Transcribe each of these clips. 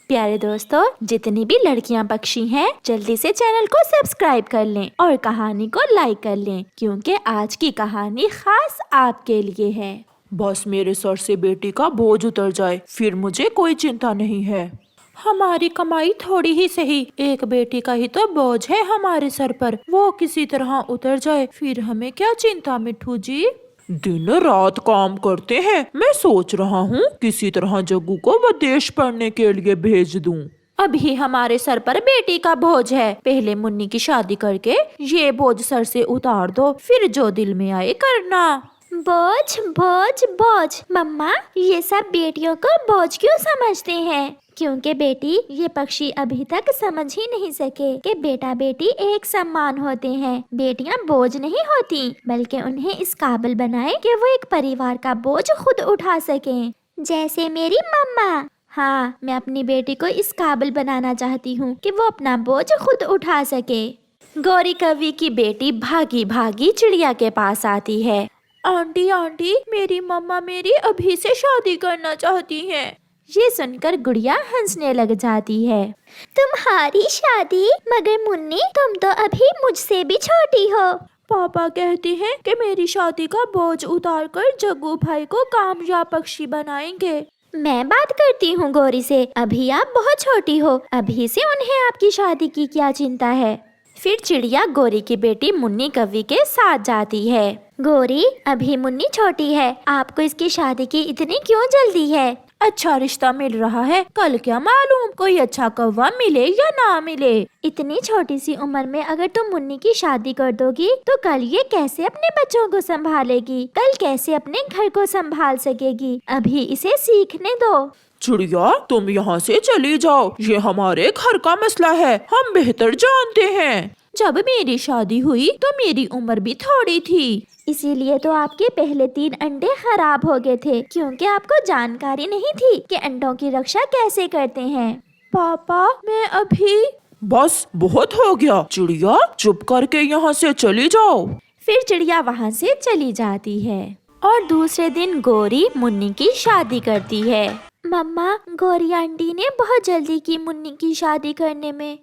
प्यारे दोस्तों, जितनी भी लड़कियां पक्षी हैं, जल्दी से चैनल को सब्सक्राइब कर लें और कहानी को लाइक कर लें, क्योंकि आज की कहानी खास आपके लिए है। बस मेरे सर से बेटी का बोझ उतर जाए, फिर मुझे कोई चिंता नहीं है। हमारी कमाई थोड़ी ही सही, एक बेटी का ही तो बोझ है हमारे सर पर, वो किसी तरह उतर जाए, फिर हमें क्या चिंता मिठू जी। दिन रात काम करते हैं, मैं सोच रहा हूँ किसी तरह जग्गू को विदेश पढ़ने के लिए भेज दूँ। अभी हमारे सर पर बेटी का बोझ है, पहले मुन्नी की शादी करके ये बोझ सर से उतार दो, फिर जो दिल में आए करना। बोझ बोझ बोझ, मम्मा ये सब बेटियों को बोझ क्यों समझते हैं? क्योंकि बेटी, ये पक्षी अभी तक समझ ही नहीं सके कि बेटा बेटी एक समान होते हैं। बेटियां बोझ नहीं होती, बल्कि उन्हें इस काबिल बनाए कि वो एक परिवार का बोझ खुद उठा सकें, जैसे मेरी मम्मा। हाँ, मैं अपनी बेटी को इस काबिल बनाना चाहती हूँ कि वो अपना बोझ खुद उठा सके। गौरी कवि की बेटी भागी भागी चिड़िया के पास आती है। आंटी आंटी, मेरी मम्मा मेरी अभी से शादी करना चाहती हैं। ये सुनकर गुड़िया हंसने लग जाती है। तुम्हारी शादी? मगर मुन्नी, तुम तो अभी मुझसे भी छोटी हो। पापा कहते हैं कि मेरी शादी का बोझ उतारकर जग्गू भाई को कामयाब पक्षी बनाएंगे। मैं बात करती हूँ गौरी से, अभी आप बहुत छोटी हो, अभी से उन्हें आपकी शादी की क्या चिंता है। फिर चिड़िया गौरी की बेटी मुन्नी कवि के साथ जाती है। गौरी, अभी मुन्नी छोटी है, आपको इसकी शादी की इतनी क्यों जल्दी है? अच्छा रिश्ता मिल रहा है, कल क्या मालूम कोई अच्छा कौवा मिले या ना मिले। इतनी छोटी सी उम्र में अगर तुम मुन्नी की शादी कर दोगी तो कल ये कैसे अपने बच्चों को संभालेगी, कल कैसे अपने घर को संभाल सकेगी। अभी इसे सीखने दो। चिड़िया, तुम यहाँ से चली जाओ, ये हमारे घर का मसला है, हम बेहतर जानते हैं। जब मेरी शादी हुई तो मेरी उम्र भी थोड़ी थी, इसीलिए तो आपके पहले 3 अंडे खराब हो गए थे, क्योंकि आपको जानकारी नहीं थी कि अंडों की रक्षा कैसे करते हैं। पापा, मैं अभी। बस बहुत हो गया, चिड़िया चुप करके यहाँ से चली जाओ। फिर चिड़िया वहाँ से चली जाती है और दूसरे दिन गौरी मुन्नी की शादी करती है। मम्मा, गौरी आंटी ने बहुत जल्दी की मुन्नी की शादी करने में।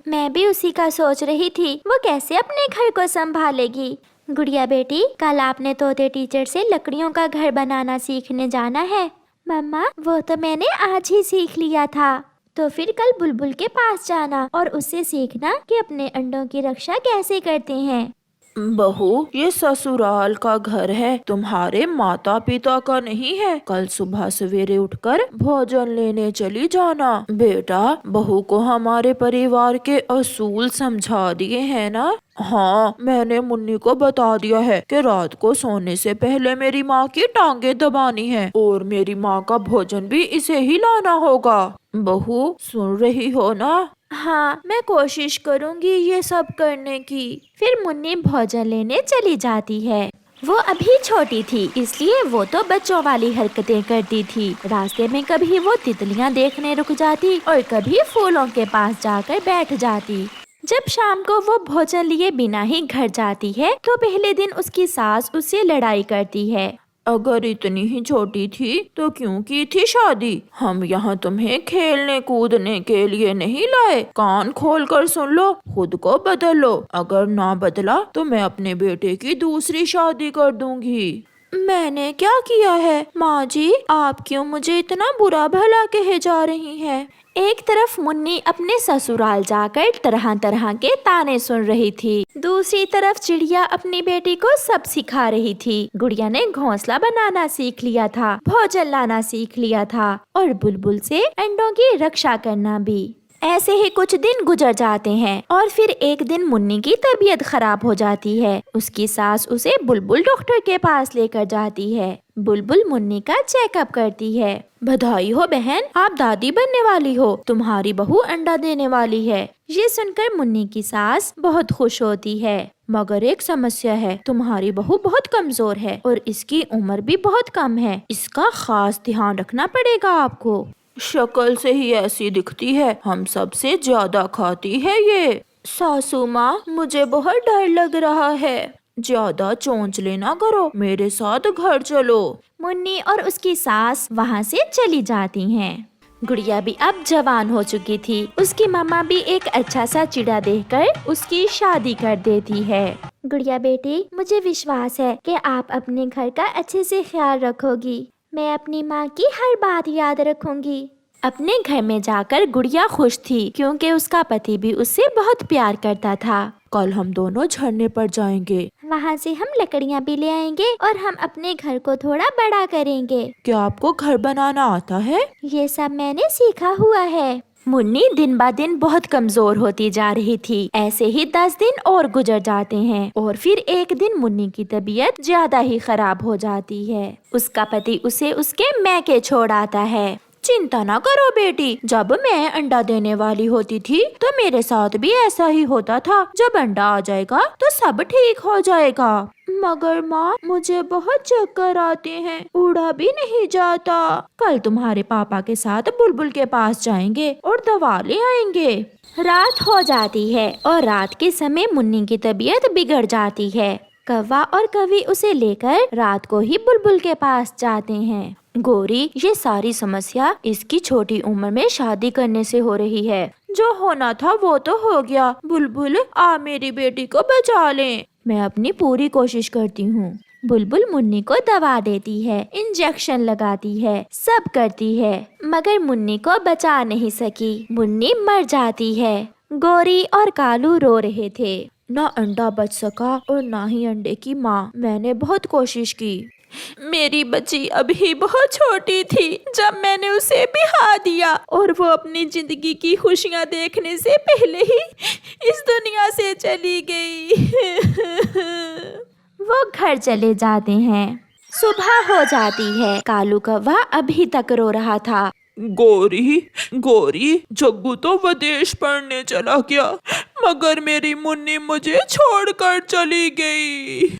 मैं भी उसी का सोच रही थी, वो कैसे अपने घर को संभालेगी। गुड़िया बेटी, कल आपने तोते टीचर से लकड़ियों का घर बनाना सीखने जाना है। मम्मा, वो तो मैंने आज ही सीख लिया था। तो फिर कल बुलबुल के पास जाना और उससे सीखना कि अपने अंडों की रक्षा कैसे करते हैं। बहू, ये ससुराल का घर है, तुम्हारे माता पिता का नहीं है। कल सुबह सवेरे उठकर भोजन लेने चली जाना। बेटा, बहू को हमारे परिवार के असूल समझा दिए हैं ना? हाँ, मैंने मुन्नी को बता दिया है कि रात को सोने से पहले मेरी माँ की टांगे दबानी है और मेरी माँ का भोजन भी इसे ही लाना होगा। बहू, सुन रही हो ना? हाँ, मैं कोशिश करूँगी ये सब करने की। फिर मुन्नी भोजन लेने चली जाती है। वो अभी छोटी थी, इसलिए वो तो बच्चों वाली हरकतें करती थी। रास्ते में कभी वो तितलियाँ देखने रुक जाती और कभी फूलों के पास जाकर बैठ जाती। जब शाम को वो भोजन लिए बिना ही घर जाती है तो पहले दिन उसकी सास उससे लड़ाई करती है। अगर इतनी ही छोटी थी तो क्यों की थी शादी? हम यहाँ तुम्हें खेलने कूदने के लिए नहीं लाए। कान खोल कर सुन लो, खुद को बदल लो, अगर ना बदला तो मैं अपने बेटे की दूसरी शादी कर दूंगी। मैंने क्या किया है माँ जी? आप क्यों मुझे इतना बुरा भला कहे जा रही हैं? एक तरफ मुन्नी अपने ससुराल जाकर तरह तरह के ताने सुन रही थी, दूसरी तरफ चिड़िया अपनी बेटी को सब सिखा रही थी। गुड़िया ने घोंसला बनाना सीख लिया था, भोजन लाना सीख लिया था और बुलबुल से अंडों की रक्षा करना भी। ऐसे ही कुछ दिन गुजर जाते हैं और फिर एक दिन मुन्नी की तबीयत खराब हो जाती है। उसकी सास उसे बुलबुल डॉक्टर के पास लेकर जाती है। बुलबुल मुन्नी का चेकअप करती है। बधाई हो बहन, आप दादी बनने वाली हो, तुम्हारी बहू अंडा देने वाली है। ये सुनकर मुन्नी की सास बहुत खुश होती है, मगर एक समस्या है, तुम्हारी बहू बहुत कमजोर है और इसकी उम्र भी बहुत कम है, इसका खास ध्यान रखना पड़ेगा आपको। शक्ल से ही ऐसी दिखती है, हम सबसे ज्यादा खाती है ये। सासू माँ, मुझे बहुत डर लग रहा है। ज्यादा चोंच लेना करो, मेरे साथ घर चलो। मुन्नी और उसकी सास वहाँ से चली जाती हैं। गुड़िया भी अब जवान हो चुकी थी। उसकी मम्मा भी एक अच्छा सा चिड़ा देखकर उसकी शादी कर देती है। गुड़िया बेटी, मुझे विश्वास है कि आप अपने घर का अच्छे से ख्याल रखोगी। मैं अपनी माँ की हर बात याद रखूंगी। अपने घर में जाकर गुड़िया खुश थी क्योंकि उसका पति भी उससे बहुत प्यार करता था। कल हम दोनों झरने पर जाएंगे। वहाँ से हम लकड़ियाँ भी ले आएंगे और हम अपने घर को थोड़ा बड़ा करेंगे। क्या आपको घर बनाना आता है? ये सब मैंने सीखा हुआ है। मुन्नी दिन ब दिन बहुत कमजोर होती जा रही थी। ऐसे ही 10 दिन और गुजर जाते हैं और फिर एक दिन मुन्नी की तबीयत ज्यादा ही खराब हो जाती है। उसका पति उसे उसके मैके छोड़ आता है। चिंता ना करो बेटी, जब मैं अंडा देने वाली होती थी तो मेरे साथ भी ऐसा ही होता था। जब अंडा आ जाएगा तो सब ठीक हो जाएगा। मगर माँ, मुझे बहुत चक्कर आते हैं, उड़ा भी नहीं जाता। कल तुम्हारे पापा के साथ बुलबुल के पास जाएंगे और दवा ले आएंगे। रात हो जाती है और रात के समय मुन्नी की तबीयत बिगड़ जाती है। कौवा और कवि उसे लेकर रात को ही बुलबुल के पास जाते हैं। गोरी, ये सारी समस्या इसकी छोटी उम्र में शादी करने से हो रही है। जो होना था वो तो हो गया। बुलबुल, आ मेरी बेटी को बचा ले। मैं अपनी पूरी कोशिश करती हूँ। बुलबुल मुन्नी को दवा देती है, इंजेक्शन लगाती है, सब करती है, मगर मुन्नी को बचा नहीं सकी। मुन्नी मर जाती है। गोरी और कालू रो रहे थे। ना अंडा बच सका और ना ही अंडे की माँ। मैंने बहुत कोशिश की। मेरी बच्ची अभी बहुत छोटी थी जब मैंने उसे बिहा दिया और वो अपनी जिंदगी की खुशियाँ देखने से पहले ही इस दुनिया से चली गई। वो घर चले जाते हैं। सुबह हो जाती है। कालू कौवा अभी तक रो रहा था। गोरी, गोरी, जग्गू तो विदेश पढ़ने चला गया, मगर मेरी मुन्नी मुझे छोड़कर चली गई।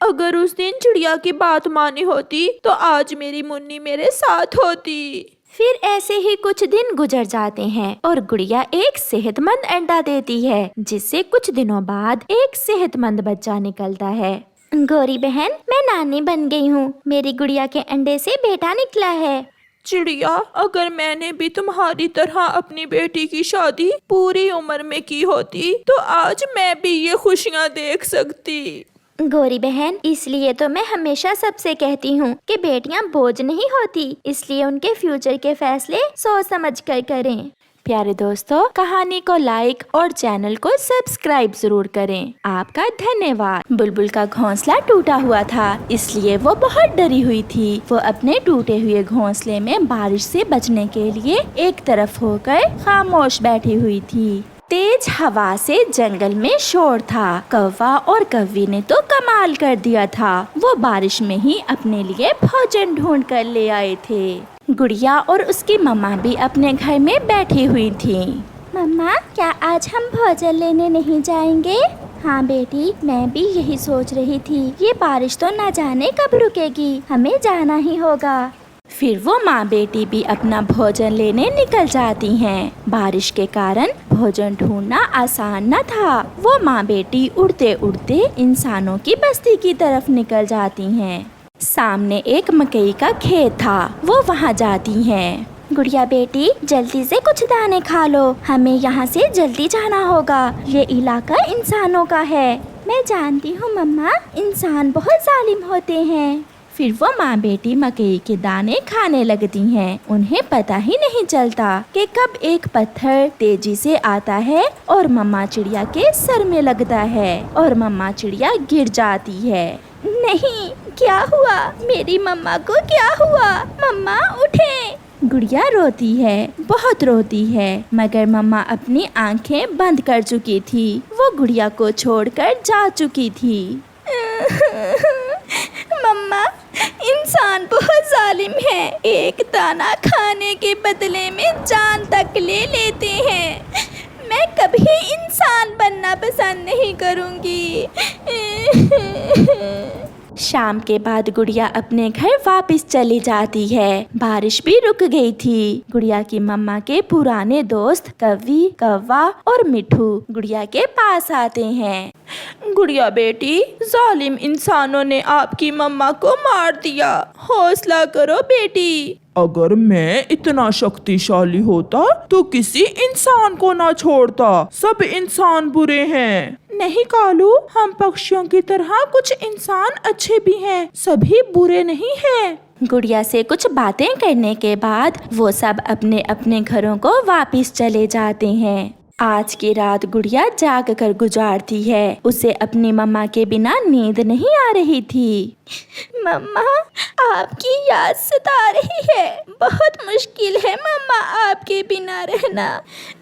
अगर उस दिन चिड़िया की बात मानी होती तो आज मेरी मुन्नी मेरे साथ होती। फिर ऐसे ही कुछ दिन गुजर जाते हैं और गुड़िया एक सेहतमंद अंडा देती है, जिससे कुछ दिनों बाद एक सेहतमंद बच्चा निकलता है। गोरी बहन, मैं नानी बन गई हूँ। मेरी गुड़िया के अंडे से बेटा निकला है। चिड़िया, अगर मैंने भी तुम्हारी तरह अपनी बेटी की शादी पूरी उम्र में की होती तो आज मैं भी ये खुशियाँ देख सकती। गोरी बहन, इसलिए तो मैं हमेशा सबसे कहती हूँ कि बेटियाँ बोझ नहीं होती, इसलिए उनके फ्यूचर के फैसले सोच समझ कर करें। प्यारे दोस्तों, कहानी को लाइक और चैनल को सब्सक्राइब जरूर करें। आपका धन्यवाद। बुलबुल का घोंसला टूटा हुआ था, इसलिए वो बहुत डरी हुई थी। वो अपने टूटे हुए घोंसले में बारिश से बचने के लिए एक तरफ होकर खामोश बैठी हुई थी। तेज हवा से जंगल में शोर था। कौवा और कव्वी ने तो कमाल कर दिया था। वो बारिश में ही अपने लिए भोजन ढूंढ कर ले आए थे। गुड़िया और उसकी मम्मा भी अपने घर में बैठी हुई थी। मम्मा, क्या आज हम भोजन लेने नहीं जाएंगे? हाँ बेटी, मैं भी यही सोच रही थी। ये बारिश तो न जाने कब रुकेगी, हमें जाना ही होगा। फिर वो माँ बेटी भी अपना भोजन लेने निकल जाती हैं। बारिश के कारण भोजन ढूंढना आसान न था। वो माँ बेटी उड़ते उड़ते इंसानों की बस्ती की तरफ निकल जाती हैं। सामने एक मकई का खेत था। वो वहाँ जाती हैं। गुड़िया बेटी, जल्दी से कुछ दाने खा लो, हमें यहाँ से जल्दी जाना होगा। ये इलाका इंसानों का है। मैं जानती हूँ मम्मा, इंसान बहुत जालिम होते हैं। फिर वो माँ बेटी मकई के दाने खाने लगती हैं। उन्हें पता ही नहीं चलता कि कब एक पत्थर तेजी से आता है और मम्मा चिड़िया के सर में लगता है और मम्मा चिड़िया गिर जाती है। नहीं, क्या हुआ? मेरी मम्मा को क्या हुआ? मम्मा उठें। गुड़िया रोती है, बहुत रोती है, मगर मम्मा अपनी आंखें बंद कर चुकी थी। वो गुड़िया को छोड़कर जा चुकी थी। मम्मा, इंसान बहुत जालिम है। एक दाना खाने के बदले में जान तक ले लेते हैं। मैं कभी इंसान बनना पसंद नहीं करूँगी। शाम के बाद गुड़िया अपने घर वापस चली जाती है। बारिश भी रुक गई थी। गुड़िया की मम्मा के पुराने दोस्त कव्वी, कौवा और मिठू गुड़िया के पास आते हैं। गुड़िया बेटी, जालिम इंसानों ने आपकी मम्मा को मार दिया। हौसला करो बेटी। अगर मैं इतना शक्तिशाली होता तो किसी इंसान को ना छोड़ता। सब इंसान बुरे हैं। नहीं कालू, हम पक्षियों की तरह कुछ इंसान अच्छे भी हैं, सभी बुरे नहीं हैं। गुड़िया से कुछ बातें करने के बाद वो सब अपने अपने घरों को वापस चले जाते हैं। आज की रात गुड़िया जाग कर गुजारती है। उसे अपनी मम्मा के बिना नींद नहीं आ रही थी। मम्मा, आपकी याद सता रही है। बहुत मुश्किल है मम्मा आपके बिना रहना।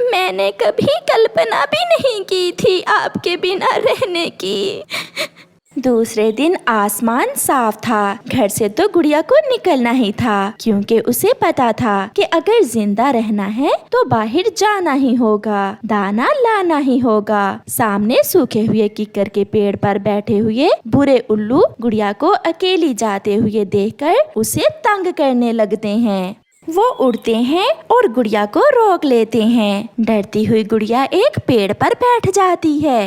मैंने कभी कल्पना भी नहीं की थी आपके बिना रहने की। दूसरे दिन आसमान साफ था। घर से तो गुड़िया को निकलना ही था, क्योंकि उसे पता था कि अगर जिंदा रहना है तो बाहर जाना ही होगा, दाना लाना ही होगा। सामने सूखे हुए किक्कर के पेड़ पर बैठे हुए बुरे उल्लू गुड़िया को अकेली जाते हुए देखकर उसे तंग करने लगते हैं। वो उड़ते हैं और गुड़िया को रोक लेते हैं। डरती हुई गुड़िया एक पेड़ पर बैठ जाती है।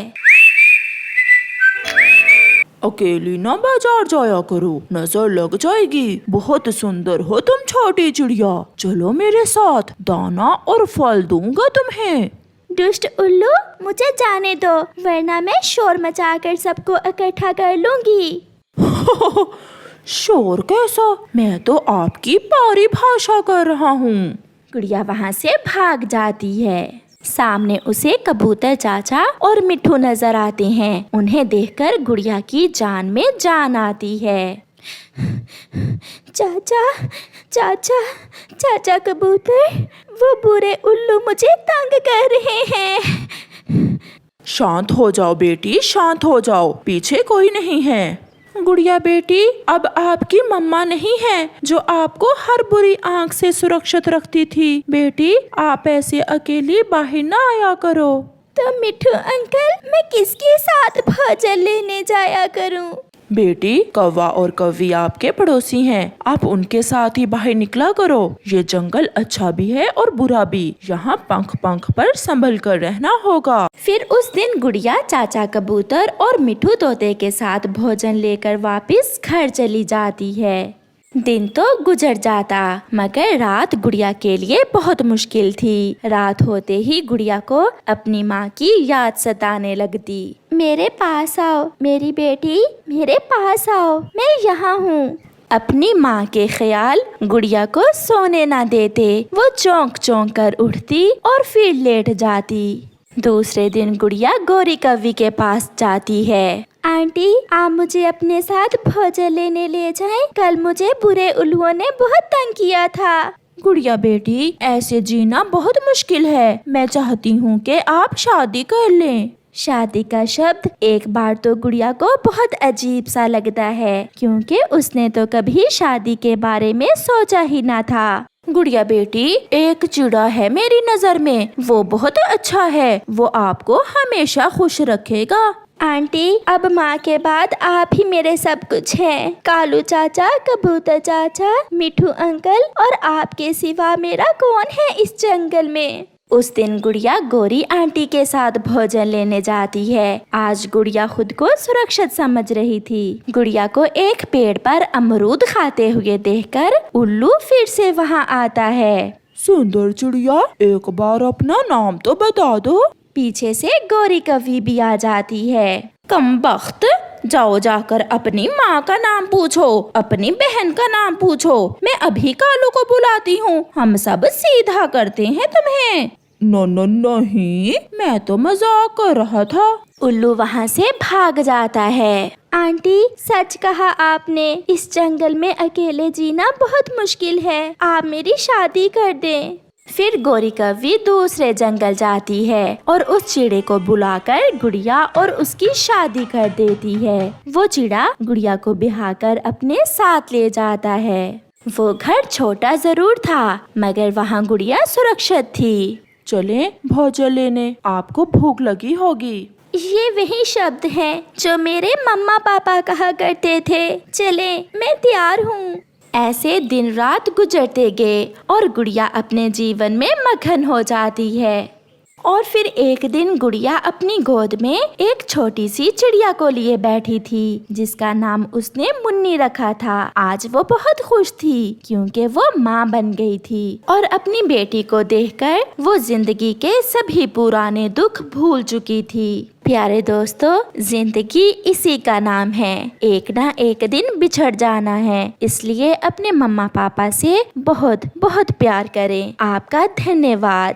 अकेली ना बाजार जाया करो, नजर लग जाएगी। बहुत सुंदर हो तुम छोटी चिड़िया, चलो मेरे साथ, दाना और फल दूंगा तुम्हें। दुष्ट उल्लू, मुझे जाने दो, वरना मैं शोर मचाकर सबको इकट्ठा कर लूंगी। शोर कैसा? मैं तो आपकी परिभाषा कर रहा हूँ। गुड़िया वहाँ से भाग जाती है। सामने उसे कबूतर चाचा और मिट्ठू नजर आते हैं। उन्हें देखकर गुड़िया की जान में जान आती है। चाचा चाचा चाचा कबूतर, वो बुरे उल्लू मुझे तंग कर रहे हैं। शांत हो जाओ बेटी, शांत हो जाओ, पीछे कोई नहीं है। गुड़िया बेटी, अब आपकी मम्मा नहीं है जो आपको हर बुरी आंख से सुरक्षित रखती थी। बेटी, आप ऐसे अकेली बाहर ना आया करो। तो मिट्ठू अंकल, मैं किसके साथ भोजन लेने जाया करूं? बेटी, कौवा और कौवी आपके पड़ोसी हैं, आप उनके साथ ही बाहर निकला करो। ये जंगल अच्छा भी है और बुरा भी, यहाँ पंख पंख पर संभल कर रहना होगा। फिर उस दिन गुड़िया चाचा कबूतर और मिट्ठू तोते के साथ भोजन लेकर वापस घर चली जाती है। दिन तो गुजर जाता, मगर रात गुड़िया के लिए बहुत मुश्किल थी। रात होते ही गुड़िया को अपनी माँ की याद सताने लगती। मेरे पास आओ मेरी बेटी, मेरे पास आओ, मैं यहाँ हूँ। अपनी माँ के ख्याल गुड़िया को सोने ना देते। वो चौंक चौंक कर उठती और फिर लेट जाती। दूसरे दिन गुड़िया गोरी कौवी के पास जाती है। आंटी, आप मुझे अपने साथ भोजन लेने ले जाएं। कल मुझे बुरे उल्लुओं ने बहुत तंग किया था। गुड़िया बेटी, ऐसे जीना बहुत मुश्किल है। मैं चाहती हूँ कि आप शादी कर लें। शादी का शब्द एक बार तो गुड़िया को बहुत अजीब सा लगता है, क्योंकि उसने तो कभी शादी के बारे में सोचा ही ना था। गुड़िया बेटी, एक चिड़ा है मेरी नजर में, वो बहुत अच्छा है, वो आपको हमेशा खुश रखेगा। आंटी, अब माँ के बाद आप ही मेरे सब कुछ हैं। कालू चाचा, कबूतर चाचा, मिट्ठू अंकल और आपके सिवा मेरा कौन है इस जंगल में। उस दिन गुड़िया गोरी आंटी के साथ भोजन लेने जाती है। आज गुड़िया खुद को सुरक्षित समझ रही थी। गुड़िया को एक पेड़ पर अमरूद खाते हुए देखकर उल्लू फिर से वहाँ आता है। सुंदर चिड़िया, एक बार अपना नाम तो बता दो। पीछे से गोरी कौवी भी आ जाती है। कमबख्त, जाओ जाकर अपनी माँ का नाम पूछो, अपनी बहन का नाम पूछो। मैं अभी कालू को बुलाती हूँ, हम सब सीधा करते हैं तुम्हें। नहीं, मैं तो मजाक कर रहा था। उल्लू वहाँ से भाग जाता है। आंटी, सच कहा आपने, इस जंगल में अकेले जीना बहुत मुश्किल है। आप मेरी शादी कर दें। फिर गोरी कौवी दूसरे जंगल जाती है और उस चिड़े को बुलाकर गुड़िया और उसकी शादी कर देती है। वो चिड़ा गुड़िया को बिहाकर अपने साथ ले जाता है। वो घर छोटा जरूर था, मगर वहाँ गुड़िया सुरक्षित थी। चलें भोजन लेने, आपको भूख लगी होगी। ये वही शब्द हैं जो मेरे मम्मा पापा कहा करते थे। चलें, मैं तैयार हूँ। ऐसे दिन रात गुजरते गए और गुड़िया अपने जीवन में मगन हो जाती है। और फिर एक दिन गुड़िया अपनी गोद में एक छोटी सी चिड़िया को लिए बैठी थी जिसका नाम उसने मुन्नी रखा था। आज वो बहुत खुश थी क्योंकि वो माँ बन गई थी और अपनी बेटी को देखकर वो जिंदगी के सभी पुराने दुख भूल चुकी थी। प्यारे दोस्तों, जिंदगी इसी का नाम है, एक ना एक दिन बिछड़ जाना है, इसलिए अपने मम्मा पापा से बहुत बहुत प्यार करें। आपका धन्यवाद।